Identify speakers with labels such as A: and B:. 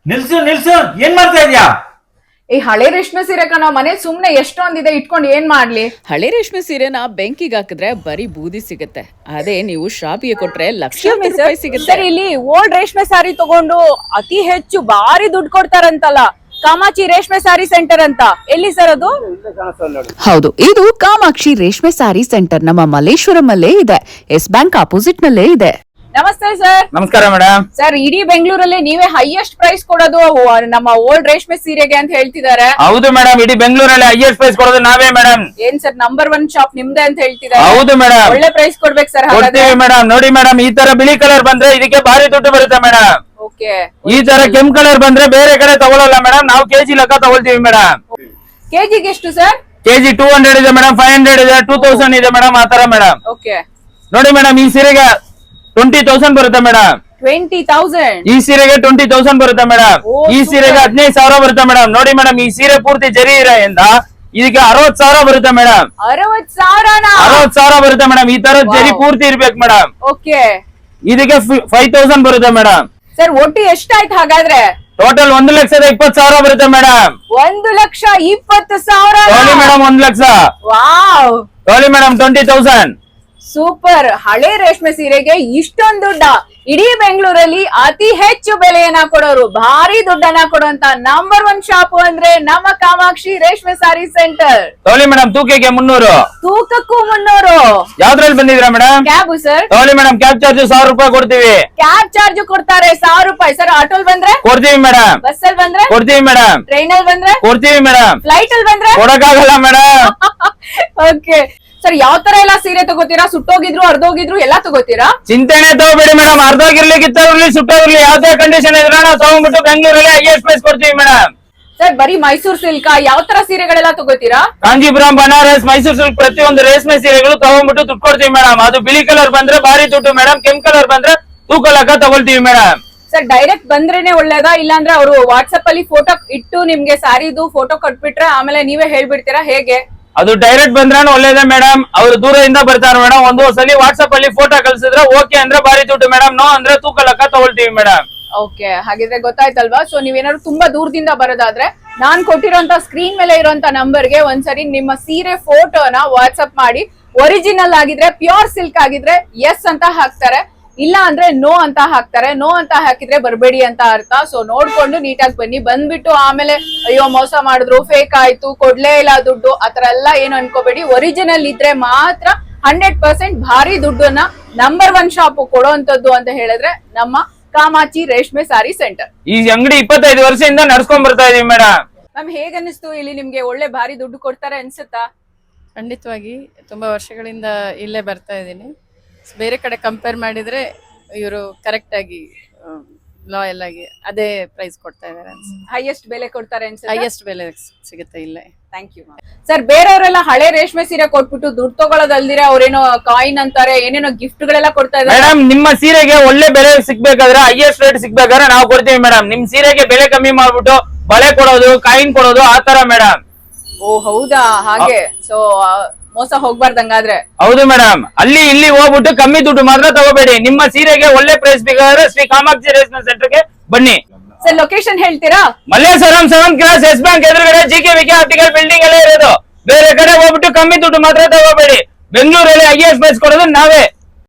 A: ನಿಲ್ಸು ನಿಲ್ಸು, ಏನ್ ಮಾಡ್ತಾ ಇದ್ಯಾ?
B: ಈ ಹಳೆ ರೇಷ್ಮೆ ಸೀರೆ ಕಣ ಮನೆ ಸುಮ್ನೆ ಎಷ್ಟೊಂದಿದೆ ಇಟ್ಕೊಂಡು ಏನ್ ಮಾಡ್ಲಿ?
C: ಹಳೆ ರೇಷ್ಮೆ ಸೀರೆನ ಬೆಂಕಿಗೆ ಹಾಕಿದ್ರೆ ಬರೀ ಬೂದಿ ಸಿಗುತ್ತೆ. ಅದೇ ನೀವು ಶಾಪಿಗೆ ಕೊಟ್ರೆ ಲಕ್ಷಾಂತರ ರೂಪಾಯಿ ಸಿಗುತ್ತೆ.
B: ಸರ್, ಇಲ್ಲಿ ಓಲ್ಡ್ ರೇಷ್ಮೆ ಸಾರಿ ತಗೊಂಡು ಅತಿ ಹೆಚ್ಚು ಭಾರಿ ದುಡ್ಡು ಕೊಡ್ತಾರಂತಲ್ಲ, ಕಾಮಾಕ್ಷಿ ರೇಷ್ಮೆ ಸಾರಿ ಸೆಂಟರ್ ಅಂತ. ಎಲ್ಲಿ ಸರ್ ಅದು?
C: ಹೌದು, ಇದು ಕಾಮಾಕ್ಷಿ ರೇಷ್ಮೆ ಸಾರಿ ಸೆಂಟರ್ ನಮ್ಮ ಮಲ್ಲೇಶ್ವರಂ ಅಲ್ಲೇ ಇದೆ. ಎಸ್ ಬ್ಯಾಂಕ್ ಆಪೋಸಿಟ್ ನಲ್ಲೇ ಇದೆ.
B: ನಮಸ್ತೆ ಸರ್.
A: ನಮಸ್ಕಾರ ಮೇಡಮ್.
B: ಸರ್, ಇಡೀ ಬೆಂಗಳೂರಲ್ಲಿ ನೀವೇ ಹೈಯೆಸ್ಟ್ ಪ್ರೈಸ್ ಕೊಡೋದು ನಮ್ಮ ಓಲ್ಡ್ ರೇಷ್ಮೆ ಸೀರೆಗೆ ಅಂತ ಹೇಳ್ತಿದ್ದಾರೆ.
A: ಹೌದು ಮೇಡಮ್, ಇಡೀ ಬೆಂಗಳೂರಲ್ಲಿ ಹೈಯೆಸ್ಟ್ ಪ್ರೈಸ್ ಕೊಡೋದು ನಾವೇ ಮೇಡಮ್.
B: ಏನ್ ಸರ್, ನಂಬರ್ 1 ಶಾಪ್ ನಿಮ್ದೇ ಅಂತ ಹೇಳ್ತಿದ್ದಾರೆ?
A: ಹೌದು ಮೇಡಮ್,
B: ಒಳ್ಳೆ ಪ್ರೈಸ್ ಕೊಡ್ಬೇಕು ಸರ್.
A: ಕೊಡ್ತೀವಿ ಮೇಡಮ್. ನೋಡಿ ಮೇಡಮ್, ಈ ತರ ಬಿಳಿ ಕಲರ್ ಬಂದ್ರೆ ಇದಕ್ಕೆ ಭಾರಿ ದುಡ್ಡು ಬರುತ್ತೆ ಮೇಡಮ್.
B: ಓಕೆ.
A: ಈ ತರ ಕೆಂಪು ಕಲರ್ ಬಂದ್ರೆ ಬೇರೆ ಕಡೆ ತಗೊಳ್ಳಲ್ಲ ಮೇಡಮ್, ನಾವು ಕೆಜಿ ಲೆಕ್ಕ ತಗೊಳ್ತೀವಿ ಮೇಡಮ್.
B: ಕೆಜಿಗೆ ಎಷ್ಟು ಸರ್?
A: ಕೆಜಿ 200 ಇದೆ ಮೇಡಮ್, 500 ಇದೆ, 2000 ಇದೆ ಮೇಡಮ್, ಆತರ ಮೇಡಮ್.
B: ಓಕೆ.
A: ನೋಡಿ ಮೇಡಮ್, ಈ ಸೀರೆಗೆ 20,000 ಬರುತ್ತೆ ಮೇಡಮ್.
B: 20,000?
A: ಈ ಸೀರೆಗೆ 20,000 ಬರುತ್ತೆ ಮೇಡಮ್. ಈ ಸೀರೆಗೆ 15,000 ಬರುತ್ತೆ ಮೇಡಮ್. ನೋಡಿ ಮೇಡಮ್, ಈ ಸೀರೆ ಪೂರ್ತಿ ಜರಿ ಇರೋದ್ರಿಂದ ಇದಕ್ಕೆ 60,000 ಬರುತ್ತೆ ಮೇಡಮ್.
B: 60,000
A: ಬರುತ್ತೆ ಮೇಡಮ್. ಈ ತರ ಜರಿ ಪೂರ್ತಿ ಇರ್ಬೇಕು ಮೇಡಮ್.
B: ಓಕೆ.
A: ಇದಕ್ಕೆ 5,000 ಬರುತ್ತೆ ಮೇಡಮ್.
B: ಸರ್, ಒಟ್ಟು ಎಷ್ಟಾಯ್ತು ಹಾಗಾದ್ರೆ?
A: ಟೋಟಲ್ 1,20,000 ಬರುತ್ತೆ ಮೇಡಮ್.
B: 1,20,000?
A: ನೋಡಿ ಮೇಡಮ್, 1 ಲಕ್ಷ.
B: ವಾವ್,
A: ನೋಡಿ ಮೇಡಮ್, 20,000.
B: ಸೂಪರ್. ಹಳೆ ರೇಷ್ಮೆ ಸೀರೆಗೆ ಇಷ್ಟೊಂದು ದುಡ್ಡ? ಇಡೀ ಬೆಂಗಳೂರಲ್ಲಿ ಅತಿ ಹೆಚ್ಚು ಬೆಲೆಯನ್ನ ಕೊಡೋರು, ಭಾರಿ ದುಡ್ಡನ್ನ ಕೊಡುವಂತ ನಂಬರ್ 1 ಶಾಪ್ ಅಂದ್ರೆ ನಮ್ಮ ಕಾಮಾಕ್ಷಿ ರೇಷ್ಮೆ ಸಾರಿ ಸೆಂಟರ್.
A: ನೋಡಿ ಮೇಡಮ್, ತೂಕಕ್ಕೆ 300.
B: ತೂಕಕ್ಕೂ 300?
A: ಯಾವ್ದ್ರಲ್ಲಿ ಬಂದಿದ್ದೀರಾ ಮೇಡಮ್?
B: Cab sir.
A: ನೋಡಿ ಮೇಡಮ್, ಕ್ಯಾಬ್ ಚಾರ್ಜ್ 1,000 ರೂಪಾಯಿ ಕೊಡ್ತೀವಿ.
B: ಕ್ಯಾಬ್ ಚಾರ್ಜ್ ಕೊಡ್ತಾರೆ 1,000 ರೂಪಾಯಿ. ಸರ್, ಆಟೋಲ್ ಬಂದ್ರೆ
A: ಕೊಡ್ತೀವಿ ಮೇಡಮ್.
B: ಬಸ್ ಅಲ್ಲಿ ಬಂದ್ರೆ
A: ಕೊಡ್ತೀವಿ ಮೇಡಮ್.
B: ಟ್ರೈನ್ ಅಲ್ಲಿ ಬಂದ್ರೆ
A: ಕೊಡ್ತೀವಿ ಮೇಡಮ್.
B: ಫ್ಲೈಟ್ ಅಲ್ಲಿ ಬಂದ್ರೆ
A: ಕೊಡಕ್ಕಾಗಲ್ಲ ಮೇಡಮ್.
B: ಓಕೆ. ಸರ್, ಯಾವ ತರ ಎಲ್ಲಾ ಸೀರೆ ತಗೋತೀರಾ? ಸುಟ್ಟೋಗಿದ್ರು ಅರ್ಧೋಗಿದ್ರು ಎಲ್ಲಾ ತಗೋತೀರಾ?
A: ಚಿಂತೆನೆ ತಗೋಬೇಡಿ ಮೇಡಮ್. ಅರ್ಧೋಗಿರ್ಲಿ, ಕಿತ್ತೋಗಿರ್ಲಿ, ಸುಟ್ಟೋಗಿರ್ಲಿ, ಯಾವ್ದೇ ಕಂಡೀಷನ್ ಇದ್ರೆ ನಾವು ತಗೊಂಡ್ಬಿಟ್ಟು ಬೆಂಗಳೂರಲ್ಲಿ ಹೈಯೆಸ್ಟ್ ಪ್ರೈಸ್ ಕೊಡ್ತೀವಿ ಮೇಡಮ್.
B: ಸರ್, ಬರೀ ಮೈಸೂರು ಸಿಲ್ಕ್ ಯಾವ ತರ ಸೀರೆಗಳೆಲ್ಲ ತಗೋತೀರಾ?
A: ಕಾಂಜೀಪುರಂ, ಬನಾರಸ್, ಮೈಸೂರು ಸಿಲ್ಕ್ ಪ್ರತಿಯೊಂದು ರೇಷ್ಮೆ ಸೀರೆಗಳು ತಗೊಂಡ್ಬಿಟ್ಟು ದುಡ್ಡು ಕೊಡ್ತೀವಿ ಮೇಡಮ್. ಅದು ಬಿಳಿ ಕಲರ್ ಬಂದ್ರೆ ಭಾರಿ ದುಡ್ಡು ಮೇಡಮ್, ಕೆಂಪು ಕಲರ್ ಬಂದ್ರೆ ತೂಕ ಲೆಕ್ಕ ತಗೊಳ್ತೀವಿ ಮೇಡಮ್.
B: ಸರ್, ಡೈರೆಕ್ಟ್ ಬಂದ್ರೇನೆ ಒಳ್ಳೇದಾ, ಇಲ್ಲಾಂದ್ರೆ ಅವರು ವಾಟ್ಸ್ಆಪ್ ಅಲ್ಲಿ ಫೋಟೋ ಇಟ್ಟು ನಿಮ್ಗೆ ಸಾರಿದು ಫೋಟೋ ಕೊಟ್ಬಿಟ್ರೆ ಆಮೇಲೆ ನೀವೇ ಹೇಳ್ಬಿಡ್ತೀರಾ, ಹೇಗೆ?
A: ಅದು ಡೈರೆಕ್ಟ್ ಬಂದ್ರೆ ಒಳ್ಳೇದೇ ಮೇಡಮ್. ಅವ್ರು ದೂರದಿಂದ ಬರ್ತಾರೆ ಮೇಡಮ್. ಒಂದು ಸಲ ವಾಟ್ಸ್ಆಪ್ ಅಲ್ಲಿ ಫೋಟೋ ಕಳ್ಸಿದ್ರೆ ಓಕೆ ಅಂದ್ರೆ ಭಾರಿ ದುಡ್ಡು ಮೇಡಮ್, ನೋ ಅಂದ್ರೆ ತೂಕ ಲೆಕ್ಕ ತಗೊಳ್ತೀವಿ ಮೇಡಮ್.
B: ಓಕೆ, ಹಾಗಿದ್ರೆ ಗೊತ್ತಾಯ್ತಲ್ವಾ? ಸೊ ನೀವೇನಾದ್ರು ತುಂಬಾ ದೂರದಿಂದ ಬರೋದಾದ್ರೆ ನಾನ್ ಕೊಟ್ಟಿರೋಂತ ಸ್ಕ್ರೀನ್ ಮೇಲೆ ಇರುವಂತ ನಂಬರ್ಗೆ ಒಂದ್ಸರಿ ನಿಮ್ಮ ಸೀರೆ ಫೋಟೋನ ವಾಟ್ಸ್ಆಪ್ ಮಾಡಿ. ಒರಿಜಿನಲ್ ಆಗಿದ್ರೆ, ಪ್ಯೂರ್ ಸಿಲ್ಕ್ ಆಗಿದ್ರೆ ಎಸ್ ಅಂತ ಹಾಕ್ತಾರೆ, ಇಲ್ಲ ಅಂದ್ರೆ ನೋ ಅಂತ ಹಾಕ್ತಾರೆ. ನೋ ಅಂತ ಹಾಕಿದ್ರೆ ಬರ್ಬೇಡಿ ಅಂತ ಅರ್ಥ. ಸೊ ನೋಡ್ಕೊಂಡು ನೀಟಾಗಿ ಬನ್ನಿ. ಬಂದ್ಬಿಟ್ಟು ಆಮೇಲೆ ಅಯ್ಯೋ ಮೋಸ ಮಾಡಿದ್ರು, ಫೇಕ್ ಆಯ್ತು, ಕೊಡ್ಲೇ ಇಲ್ಲ ದುಡ್ಡು, ಆತರ ಎಲ್ಲ ಏನು ಅನ್ಕೋಬೇಡಿ. ಒರಿಜಿನಲ್ ಇದ್ರೆ ಮಾತ್ರ 100% ಭಾರಿ ದುಡ್ಡನ್ನ ನಂಬರ್ 1 ಶಾಪ್ ಕೊಡುವಂತದ್ದು ಅಂತ ಹೇಳಿದ್ರೆ ನಮ್ಮ ಕಾಮಾಕ್ಷಿ ರೇಷ್ಮೆ ಸಾರಿ ಸೆಂಟರ್.
A: ಈ ಅಂಗಡಿ 25 ವರ್ಷದಿಂದ ನಡ್ಸ್ಕೊಂಡ್ ಬರ್ತಾ ಇದೀವಿ ಮೇಡಮ್.
B: ಮ್ಯಾಮ್, ಹೇಗನ್ನಿಸ್ತು ಇಲ್ಲಿ ನಿಮ್ಗೆ? ಒಳ್ಳೆ ಭಾರಿ ದುಡ್ಡು ಕೊಡ್ತಾರೆ ಅನ್ಸುತ್ತಾ?
D: ಖಂಡಿತವಾಗಿ ತುಂಬಾ ವರ್ಷಗಳಿಂದ ಇಲ್ಲೇ ಬರ್ತಾ ಇದ್ದೀನಿ. ಬೇರೆ ಕಡೆ ಕಂಪೇರ್ ಮಾಡಿದ್ರೆ ಇವರು ಕರೆಕ್ಟ್ ಆಗಿ ಲಾಯಲ್ ಆಗಿ ಅದೇ ಪ್ರೈಸ್ ಕೊಡ್ತಾ ಇದ್ದಾರೆ.
B: ಹೈಯೆಸ್ಟ್ ಬೆಲೆ ಕೊಡ್ತಾರೆ ಅನ್ಸುತ್ತೆ?
D: ಹೈಯೆಸ್ಟ್ ಬೆಲೆ ಸಿಗುತ್ತೆ ಇಲ್ಲೇ.
B: Thank you ma'am. ಸರ್, ಬೇರೆಯವರೆಲ್ಲ ಹಳೆ ರೇಷ್ಮೆ ಸೀರೆ ಕೊಟ್ಬಿಟ್ಟು ದುಡ್ಡು ತಗೊಳ್ಳೋದಲ್ದಿರ ಅವ್ರೇನೋ ಕಾಯಿನ್ ಅಂತಾರೆ, ಏನೇನೋ ಗಿಫ್ಟ್ ಗಳೆಲ್ಲ ಕೊಡ್ತಾ ಇದ್ದಾರೆ.
A: ಮೇಡಮ್, ನಿಮ್ಮ ಸೀರೆಗೆ ಒಳ್ಳೆ ಬೆಲೆ ಸಿಗ್ಬೇಕಾದ್ರೆ, ಹೈಯೆಸ್ಟ್ ರೇಟ್ ಸಿಗ್ಬೇಕಾದ್ರೆ ನಾವು ಕೊಡ್ತೀವಿ ಮೇಡಮ್. ನಿಮ್ ಸೀರೆಗೆ ಬೆಲೆ ಕಮ್ಮಿ ಮಾಡ್ಬಿಟ್ಟು ಬಳೆ ಕೊಡೋದು, ಕಾಯಿನ್ ಕೊಡೋದು, ಆತರ ಮೇಡಮ್.
B: ಓ ಹೌದಾ? ಹಾಗೆ. ಸೊ ಮೋಸ ಹೋಗ್ಬಾರ್ದಂಗಾದ್ರೆ.
A: ಹೌದು ಮೇಡಮ್, ಅಲ್ಲಿ ಇಲ್ಲಿ ಹೋಗ್ಬಿಟ್ಟು ಕಮ್ಮಿ ದುಡ್ಡು ಮಾತ್ರ ತಗೋಬೇಡಿ. ನಿಮ್ಮ ಸೀರೆಗೆ ಒಳ್ಳೆ ಪ್ರೈಸ್ ಬೇಕಾದ್ರೆ ಶ್ರೀ ಕಾಮಾಕ್ಷಿ ರೇಷ್ಮೆ ಸೆಂಟರ್ಗೆ ಬನ್ನಿ.
B: ಸರ್, ಲೊಕೇಶನ್ ಹೇಳ್ತೀರಾ?
A: Malleshwaram 7th cross Yes bank ಎದುರುಗಡೆ GK ಆಪ್ಟಿಕಲ್ ಬಿಲ್ಡಿಂಗ್ ಅಲ್ಲೇ ಇರೋದು. ಬೇರೆ ಕಡೆ ಹೋಗ್ಬಿಟ್ಟು ಕಮ್ಮಿ ದುಡ್ಡು ಮಾತ್ರ ತಗೋಬೇಡಿ. ಬೆಂಗಳೂರಲ್ಲಿ ಹೈಯೆಸ್ಟ್ ಪ್ರೈಸ್ ಕೊಡೋದು ನಾವೇ.